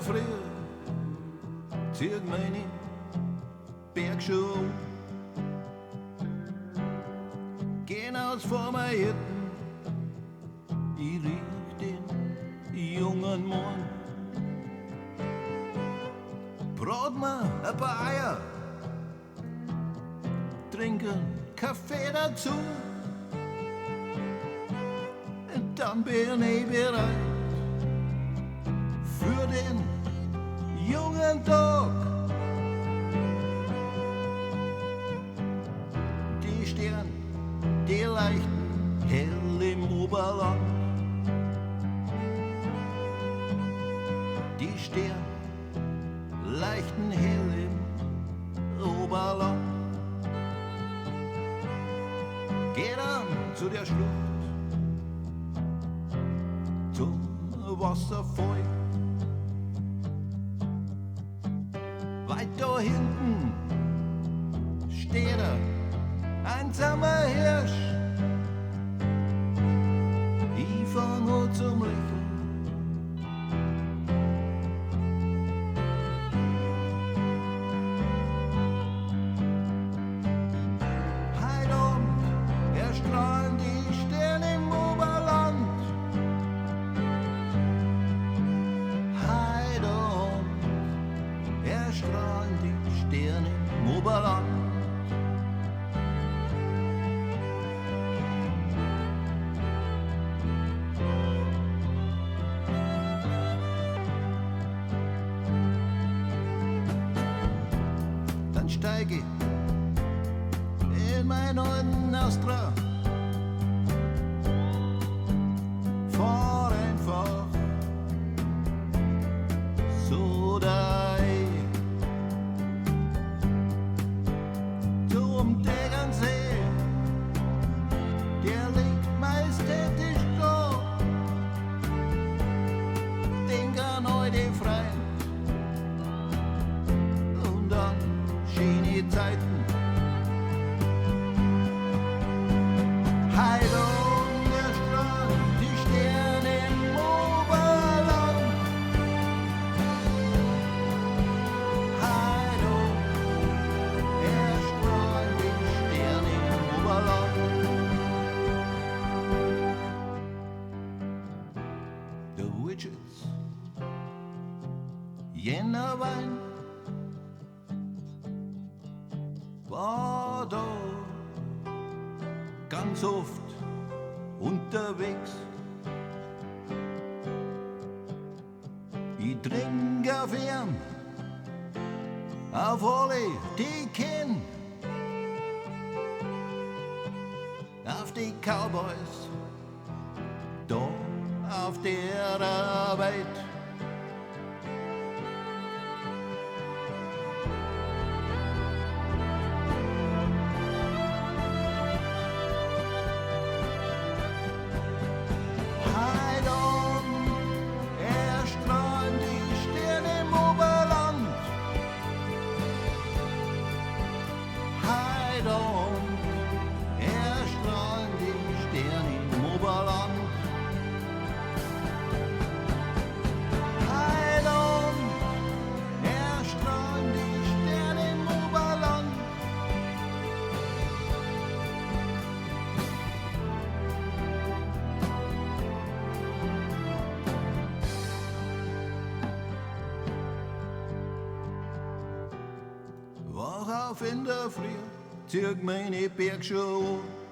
Früh zieh meine Bergschuhe um. Gehen aus vor mir Hütten, ich riech den jungen Mann. Brot mir ein paar Eier, trinken Kaffee dazu. Und dann bin ich bereit für den jungen Tag. Die Sterne, die leuchten hell im Oberland. Die Sterne leuchten hell im Oberland. Geh dann zu der Schlucht, zum Wasserfall. Weit da hinten steht ein einsamer Hirsch. Ich fang an zum Lächeln. Heut Abend erstrahlen die Sterne im Oberland. Heut Abend erstrahlen die Sterne im Oberland. Dann steig ich in mein alten Astra, fahr einfach so dahin zum Tegernsee, der liegt majestätisch da. Denk an heute Freund und an schöne Zeiten. Heut Abend erstrahlen die Sterne im Oberland. Heut Abend erstrahlen die Sterne im Oberland. The Witches, jener Wein war da ganz oft unterwegs. Ich trink auf ihn, auf alle, die ich kenn, auf die Cowboys, da auf der Arbeit. Heut Abend erstrahlen die Sterne im Oberland. Heut Abend erstrahlen die Sterne im Oberland. Heut Abend erstrahlen die Sterne im Oberland. Wach auf in der Früh, zieh meine Bergschuhe an.